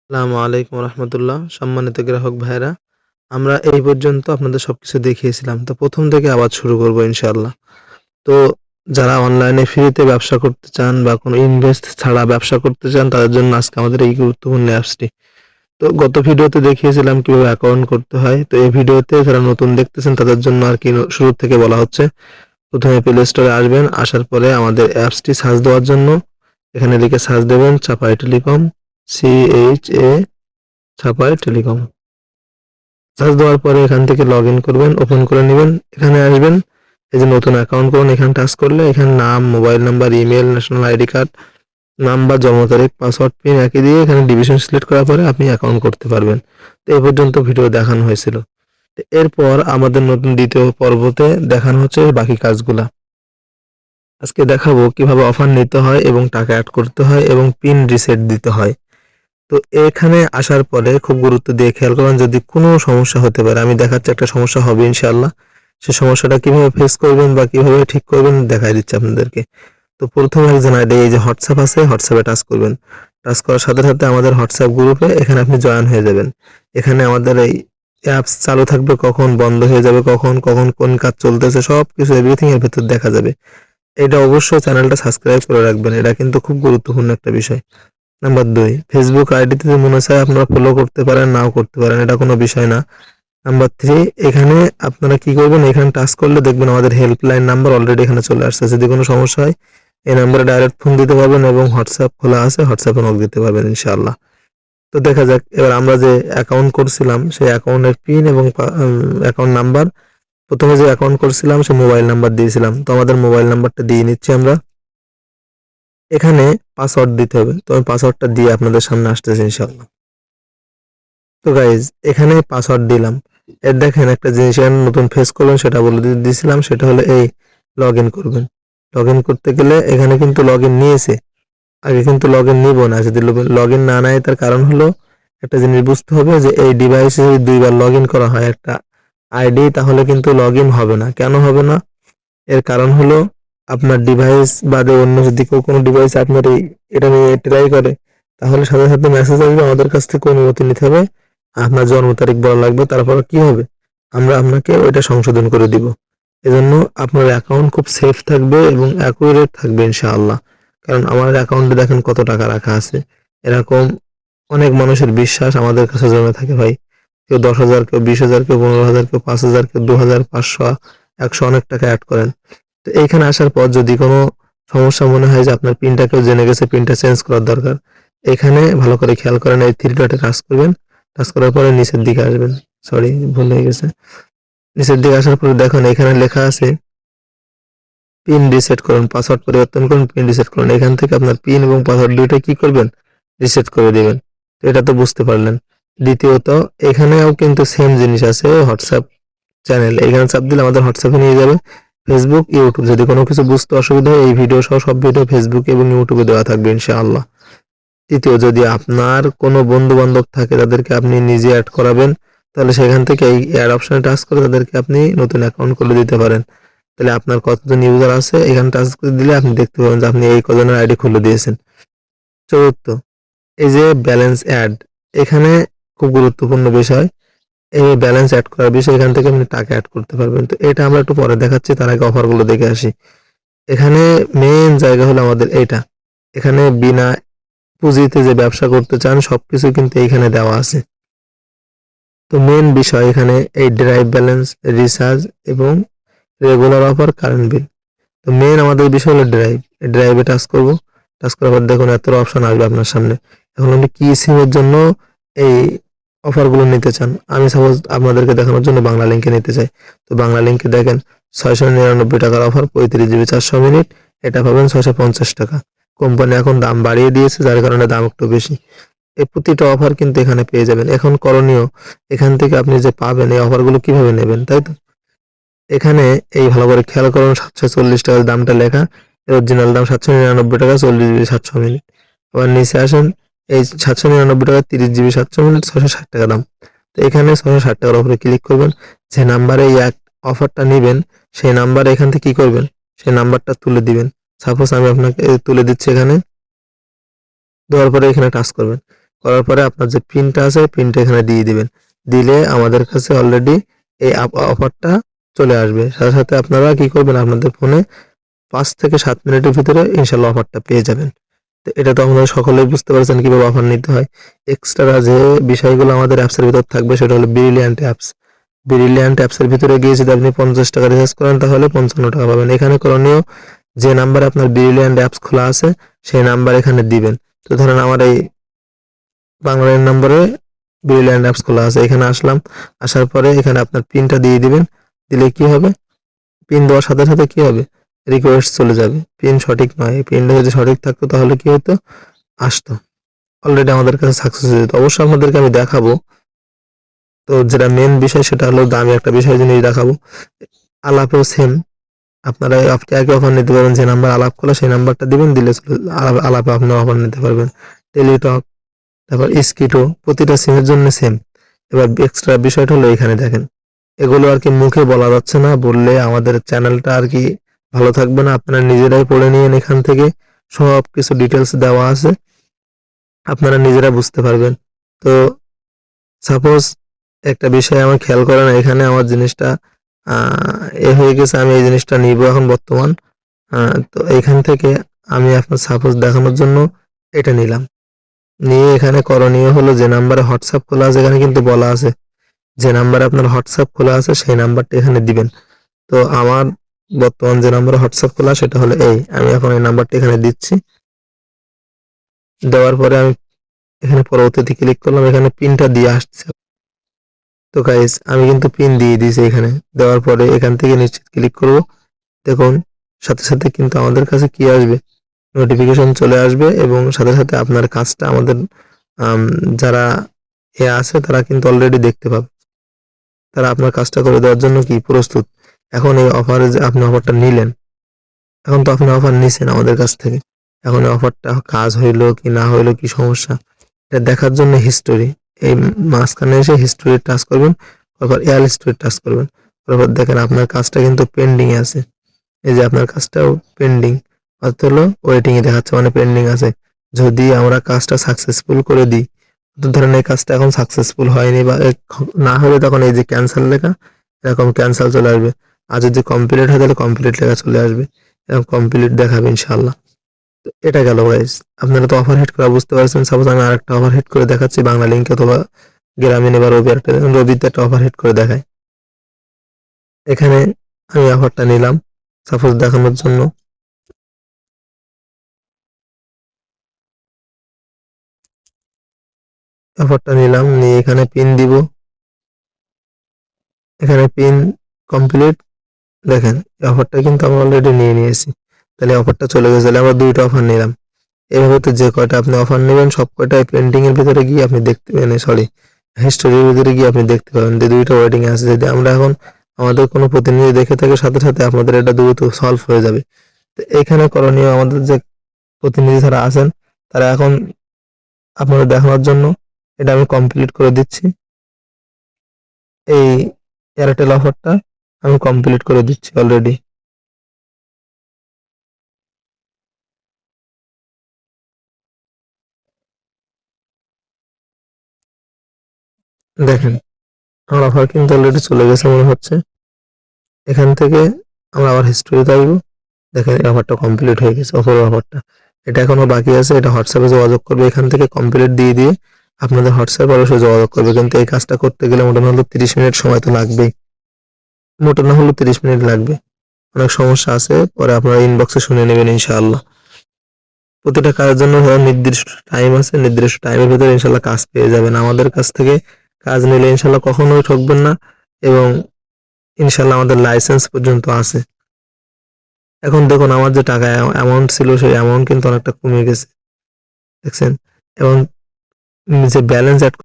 আসসালামু আলাইকুম রহমতুল্লাহ। সম্মানিত গ্রাহক ভাইরা, আমরা এই পর্যন্ত আপনাদের সবকিছু দেখিয়েছিলাম। তো প্রথম থেকে আবার শুরু করব ইনশাআল্লাহ। তো যারা অনলাইনে ফ্রিতে ব্যবসা করতে চান বা কোনো ইনভেস্ট ছাড়া ব্যবসা করতে চান তাদের জন্য আজকে আমাদের এই গুরুত্বপূর্ণ অ্যাপসটি। তো গত ভিডিওতে দেখিয়েছিলাম কিভাবে অ্যাকাউন্ট করতে হয়। তো এই ভিডিওতে যারা নতুন দেখতেছেন তাদের জন্য আর কি শুরু থেকে বলা হচ্ছে। প্রথমে প্লে স্টোরে আসবেন, আসার পরে আমাদের অ্যাপসটি সার্চ দেওয়ার জন্য এখানে লিখে সার্চ দেবেন চাপাই টেলিকম, CHA ছাপায় টেলিকম। সার্চ দেওয়ার পরে এখান থেকে লগইন করবেন, ওপেন করে নেবেন। এখানে আসবেন, এই যে নতুন অ্যাকাউন্ট করুন, এখানে টাচ করলে এখানে নাম, mobile number, email, national ID card number, জন্ম তারিখ, পাসওয়ার্ড, পিন একই দিয়ে এখানে ডিভিশন সিলেক্ট করার পরে আপনি অ্যাকাউন্ট করতে পারবেন। তো এই পর্যন্ত ভিডিও দেখানো হয়েছিল। এরপর আমাদের নতুন দ্বিতীয় পর্বতে দেখানো হচ্ছে বাকি কাজগুলা। আজকে দেখাবো কিভাবে অফার নিতে হয় এবং টাকা অ্যাড করতে হয় এবং পিন রিসেট দিতে হয়। তো এখানে আসার পরে খুব গুরুত্ব দিয়ে খেয়াল করবেন, যদি কোনো সমস্যা হতে পারে, আমি দেখাচ্ছি একটা সমস্যা হবে ইনশাআল্লাহ। সেই সমস্যাটা কিভাবে ফেস করবেন বা কিভাবে ঠিক করবেন দেখাই দিচ্ছি আপনাদেরকে। তো প্রথমে একজন আইডি, এই যে হোয়াটসঅ্যাপ আছে, হোয়াটসঅ্যাপে টাচ করবেন। টাচ করার সাথে সাথে আমাদের হোয়াটসঅ্যাপ গ্রুপে এখানে আপনি জয়েন হয়ে যাবেন। এখানে আমাদের এই অ্যাপস চালু থাকবে কখন, বন্ধ হয়ে যাবে কখন, কখন কোন কাজ চলতেছে সবকিছু এভরিথিং এর ভেতর দেখা যাবে। এটা অবশ্যই চ্যানেলটা সাবস্ক্রাইব করে রাখবেন, এটা কিন্তু খুব গুরুত্বপূর্ণ একটা বিষয়। নাম্বার ২, ফেসবুক আইডিতে যদি মনে চায় আপনারা ফলো করতে পারেন, নাও করতে পারেন, এটা কোনো বিষয় না। নাম্বার ৩, এখানে আপনারা কি করবেন, এখানে টাচ করলে দেখবেন আমাদের হেল্পলাইন নাম্বার অলরেডি এখানে চলে আসছে। যদি কোনো সমস্যা হয় এই নাম্বারে ডাইরেক্ট ফোন দিতে পারবেন এবং হোয়াটসঅ্যাপ খোলা আছে, হোয়াটসঅ্যাপে নক দিতে পারবেন ইনশাআল্লাহ। তো দেখা যাক এবার আমরা যে অ্যাকাউন্ট করছিলাম সেই অ্যাকাউন্টের পিন এবং অ্যাকাউন্ট নাম্বার, প্রথমে যে অ্যাকাউন্ট করছিলাম সে মোবাইল নাম্বার দিয়েছিলাম। তো আমাদের মোবাইল নাম্বারটা দিয়ে নিচ্ছি আমরা। এখানে পাসওয়ার্ড দিতে হবে। তো আমি পাসওয়ার্ডটা দিয়ে আপনাদের সামনে আসতেছি ইনশাআল্লাহ। তো গাইজ এখানে পাসওয়ার্ড দিলাম। এর দেখেন একটা জিনিস এখানে নতুন ফেস করবেন সেটা বলে দিয়েছিলাম, সেটা হলো এই লগইন করবেন। লগইন করতে গেলে এখানে কিন্তু লগইন নিয়েছে, আগে কিন্তু লগইন নিব না। যদি লগইন না নেয় তার কারণ হলো একটা জিনিস বুঝতে হবে যে এই ডিভাইসে যদি দুইবার লগইন করা হয় একটা আইডি তাহলে কিন্তু লগইন হবে না। কেন হবে না? এর কারণ হলো আপনার ডিভাইস বাদে অন্য যদি কেউ কোনো ডিভাইস আপনার এটা নিয়ে ট্রাই করে তাহলে সাথে সাথে মেসেজ আসবে আমাদের কাছ থেকে অনুমতি নিতে হবে, আপনার জন্ম তারিখ বলা লাগবে, তারপর কি হবে আমরা আপনাকে ওইটা সংশোধন করে দিব। এজন্য আপনার অ্যাকাউন্ট খুব সেফ থাকবে এবং অ্যাকুরেট থাকবে ইনশাআল্লাহ। কারণ আমার অ্যাকাউন্টে দেখেন কত টাকা রাখা আছে। এরকম অনেক মানুষের বিশ্বাস আমাদের কাছে জমে থাকে ভাই। কেউ 10,000, কেউ 20,000, কেউ 15,000, কেউ 5,000, কেউ 2,000, 500, 100 অনেক টাকা অ্যাড করেন। তো এইখানে আসার পর যদি কোনো সমস্যা মনে হয় যে আপনার পিনটা কেউ জেনে গেছে, পিনটা চেঞ্জ করার দরকার, এখানে ভালো করে খেয়াল করেন, এই থ্রি ডটে টাচ করবেন। টাচ করার পরে নিচের দিকে আসবেন। সরি, ভুল হয়ে গেছে। নিচের দিকে আসার পরে দেখুন এখানে লেখা আছে পিন রিসেট করুন, পাসওয়ার্ড পরিবর্তন করুন, পিন রিসেট করুন। এখান থেকে আপনার পিন এবং পাসওয়ার্ড দুইটাই কি করবেন, রিসেট করে দিবেন। তো এটা তো বুঝতে পারলেন। দ্বিতীয়ত এখানেও কিন্তু সেম জিনিস আছে, হোয়াটসঅ্যাপ চ্যানেল, এখানে চাপ দিলে আমাদের হোয়াটসঅ্যাপে নিয়ে যাবে। ফেসবুক, ইউটিউব, যদি কোনো কিছু বুঝতে অসুবিধা হয় এই ভিডিও সহ সব ভিডিও ফেসবুক এবং ইউটিউবে দেওয়া থাকবে ইনশাআল্লাহ। তৃতীয়, যদি আপনার কোনো বন্ধু বান্ধব থাকে তাদেরকে আপনি নিজে অ্যাড করাবেন, তাহলে সেখান থেকে এই অ্যাড অপশনে টাচ করে তাদেরকে আপনি নতুন অ্যাকাউন্ট খুলে দিতে পারেন। তাহলে আপনার কতজন ইউজার আছে এখানে টাচ করে দিলে আপনি দেখতে পাবেন যে আপনি এই কজনের আইডি খুলে দিয়েছেন। চতুর্থ, এই যে ব্যালেন্স অ্যাড, এখানে খুব গুরুত্বপূর্ণ বিষয়। এই ব্যালেন্স অ্যাড করার বিষয়, এখান থেকে আপনি টাকা অ্যাড করতে পারবেন। তো এটা আমরা একটু পরে দেখাচ্ছি, তার আগে অফারগুলো দেখে আসি। এখানে মেইন জায়গা হলো আমাদের এইটা। এখানে বিনা পুঁজিতে যে ব্যবসা করতে চান সবকিছু কিন্তু এইখানে দেওয়া আছে। তো মেইন বিষয় এখানে এই ড্রাইভ ব্যালেন্স, রিচার্জ এবং রেগুলার অফার, কারেন্ট বিল। তো মেইন আমাদের বিষয় হলো ড্রাইভ। এই ড্রাইভে টাচ করব। টাচ করার পর দেখুন এত অপশন আসবে আপনার সামনে। এখন আপনি কি সিমের জন্য এই অফারগুলো নিতে চান। আমি সাপোজ আপনাদেরকে দেখানোর জন্য বাংলা লিঙ্কে নিতে চাই। তো বাংলা লিঙ্কে দেখেন 699 টাকার অফার, 35 জিবি 400 মিনিট, এটা পাবেন 650 টাকা। কোম্পানি এখন দাম বাড়িয়ে দিয়েছে যার কারণে দাম একটু বেশি। এই প্রতিটা অফার কিন্তু এখানে পেয়ে যাবেন। এখন করণীয়, এখান থেকে আপনি যে পাবেন এই অফারগুলো কিভাবে নেবেন, তাই তো? এখানে এই ভালো করে খেয়াল করুন 740 টাকার দামটা লেখা, অরিজিনাল দাম 799 টাকা, 40 জিবি 700 মিনিট। আবার নিচে আসেন, এই 799 টাকা 30 জিবি 700 মিনিট, 660 টাকা দাম। তো এখানে 660 টাকার উপরে ক্লিক করবেন। যে নাম্বারে এই এক অফারটা নেবেন সেই নাম্বারে এখান থেকে কি করবেন, সেই নাম্বারটা তুলে দিবেন। সাপোজ আমি আপনাকে তুলে দিচ্ছি, এখানে দেওয়ার পরে এখানে টাচ করবেন। করার পরে আপনার যে পিনটা আছে পিনটা এখানে দিয়ে দিবেন। দিলে আমাদের কাছে অলরেডি এই অফারটা চলে আসবে। সাথে সাথে আপনারা কি করবেন, আপনাদের ফোনে 5 থেকে 7 মিনিটের ভিতরে ইনশাআল্লাহ অফারটা পেয়ে যাবেন। তো এটা তো আপনারা সকলেই বুঝতে পারছেন কিভাবে অফার নিতে হয়। এক্সট্রা যে বিষয়গুলো আমাদের অ্যাপসের ভিতর থাকবে সেটা হলো ব্রিলিয়ান্ট অ্যাপস। ব্রিলিয়ান্ট অ্যাপসের ভিতরে গিয়ে যদি আপনি 50 টাকা রিচার্জ করেন তাহলে 55 টাকা পাবেন। এখানে করণীয়, যে নাম্বারে আপনার ব্রিলিয়ান্ট অ্যাপস খোলা আছে সেই নাম্বার এখানে দিবেন। তো ধরেন আমার এই বাংলার নম্বরে ব্রিলিয়ান্ট অ্যাপস খোলা আছে, এখানে আসলাম, আসার পরে এখানে আপনার পিনটা দিয়ে দিবেন। দিলে কি হবে, পিন দেওয়ার সাথে সাথে কি হবে, রিকোয়েস্ট চলে যাবে। পিন সঠিক নয়, পিনটা যদি সঠিক থাকতো তাহলে কি হতো, আসতো, অলরেডি আমাদের কাছে সাকসেস হয়ে যেত। অবশ্যই আপনাদেরকে আমি দেখাবো। তো যেটা মেন বিষয় সেটা হলো আমি একটা বিষয় জিনিস দেখাবো। আলাপেও সেম, আপনারা একে অফার নিতে পারবেন। যে নাম্বার আলাপ খোলা সেই নাম্বারটা দিবেন, দিলে আলাপে আপনারা অফার নিতে পারবেন। টেলিটক, তারপর স্কিটো, প্রতিটা সিমের জন্য সেম। এবার এক্সট্রা বিষয়টা হলো এখানে দেখেন, এগুলো আর কি মুখে বলা যাচ্ছে না, বললে আমাদের চ্যানেলটা আর কি ভালো থাকবে না। আপনারা নিজেরাই পড়ে নিয়েন, এখান থেকে সব কিছু ডিটেলস দেওয়া আছে, আপনারা নিজেরা বুঝতে পারবেন। তো সাপোজ একটা বিষয় আমার খেয়াল করে না, এখানে আমার জিনিসটা হয়ে গেছে, আমি এই জিনিসটা নিব এখন বর্তমান। তো এখান থেকে আমি আপনার সাপোজ দেখানোর জন্য এটা নিলাম, নিয়ে এখানে করণীয় হলো যে নাম্বারে হোয়াটসঅ্যাপ খোলা আছে, এখানে কিন্তু বলা আছে যে নাম্বারে আপনার হোয়াটসঅ্যাপ খোলা আছে সেই নাম্বারটা এখানে দিবেন। তো আমার বর্তমান যে নাম্বারে হোয়াটসঅ্যাপ খোলা সেটা হলো আমি এখন এই নাম্বারটা এখানে দিচ্ছি। দেওয়ার পরে আমি এখানে পরবর্তীতে ক্লিক করলাম, এখানে পিনটা দিয়ে আসছে। তো গাইস আমি কিন্তু পিন দিয়ে দিয়েছি এখানে। দেওয়ার পরে এখান থেকে নিশ্চিত ক্লিক করব। দেখুন সাথে সাথে কিন্তু আমাদের কাছে কি আসবে, নোটিফিকেশন চলে আসবে, এবং সাথে সাথে আপনার কাজটা আমাদের যারা আছে তারা কিন্তু অলরেডি দেখতে পাবে। তারা আপনার কাজটা করে দেওয়ার জন্য কি প্রস্তুত। এখন এই অফারে যে আপনি অফারটা নিলেন, এখন তো আপনি অফার নিছেন আমাদের কাছ থেকে, এখন এই অফারটা কাজ হইলো কি না হইলো, কি সমস্যা, এটা দেখার জন্য হিস্টোরি, এই মাঝখানে এসে হিস্টোরি টাচ করবেন, তারপর এয়ার হিস্টোরি টাচ করবেন। তারপর দেখেন আপনার কাজটা কিন্তু পেন্ডিং এ আছে, এই যে আপনার কাজটাও পেন্ডিং, অর্থ হলো ওয়েটিং এ দেখাচ্ছে, মানে পেন্ডিং আছে। যদি আমরা কাজটা সাকসেসফুল করে দিই, তো ধরেন এই কাজটা এখন সাকসেসফুল হয়নি বা না হলে তখন এই যে ক্যান্সেল লেখা, এরকম ক্যান্সেল চলে আসবে। আর যদি কমপ্লিট হয় তাহলে কমপ্লিট লেখা চলে আসবে, এরকম কমপ্লিট দেখাবে ইনশাআল্লাহ। তো এটা গেল গাইস, আপনারা তো অফার হেড করা বুঝতে পারছেন। সাপোজ আমি আরেকটা অফার হেড করে দেখাচ্ছি বাংলা লিঙ্ক অথবা গ্রামীণ, এবার রবিতে একটা অফার হেড করে দেখায়। এখানে আমি অফারটা নিলাম সাপোজ দেখানোর জন্য, অফারটা নিলাম, নিয়ে এখানে পিন দিব, এখানে পিন কমপ্লিট। দেখেন অফারটা কিন্তু আমরা অলরেডি নিয়ে নিয়েছি, তাহলে অফারটা চলে গেছে। তাহলে আমরা দুইটা অফার নিলাম। এভাবে তো যে কয়টা আপনি অফার নেবেন সব কয়টাই পেন্ডিং এর ভিতরে গিয়ে আপনি দেখতে পাবেন, সরি হিস্টোরির ভিতরে গিয়ে আপনি দেখতে পাবেন যে দুইটা ওয়েটিং এ আছে। যদি আমরা এখন আমাদের কোনো প্রতিনিধি দেখে থাকে, সাথে সাথে আপনাদের এটা দ্রুত সলভ হয়ে যাবে। তো এখানে করণীয়, আমাদের যে প্রতিনিধি যারা আছেন তারা এখন আপনাদের দেখানোর জন্য এটা আমি কমপ্লিট করে দিচ্ছি। এই এয়ারটেল অফারটা আমি কমপ্লিট করে দিচ্ছি অলরেডি। দেখেন আমার অফার কিন্তু অলরেডি চলে গেছে মনে হচ্ছে। এখান থেকে আমরা আবার হিস্টোরিতে আসবো। দেখেন এই অফারটা কমপ্লিট হয়ে গেছে, অফার অফারটা। এটা এখনো বাকি আছে, এটা হোয়াটসঅ্যাপে যোগাযোগ করবে, এখান থেকে কমপ্লিট দিয়ে দিয়ে আপনাদের হোয়াটসঅ্যাপে অবশ্যই যোগাযোগ করবে। কিন্তু এই কাজটা করতে গেলে মোটামুটি হলো 30 মিনিট সময় তো লাগবেই, মোটা না হলেও 30 মিনিট লাগবে। অনেক সমস্যা আছে, পরে আপনারা ইনবক্সে শুনে নেবেন ইনশাআল্লাহ। প্রতিটা কাজের জন্য নির্দিষ্ট টাইম আছে, নির্দিষ্ট টাইমের ভিতরে ইনশাআল্লাহ কাজ পেয়ে যাবেন। আমাদের কাছ থেকে কাজ নিলে ইনশাআল্লাহ কখনোই ঠকবেন না, এবং ইনশাআল্লাহ আমাদের লাইসেন্স পর্যন্ত আছে। এখন দেখুন আমার যে টাকা অ্যামাউন্ট ছিল সেই অ্যামাউন্ট কিন্তু অনেকটা কমে গেছে, দেখছেন, এবং যে ব্যালেন্স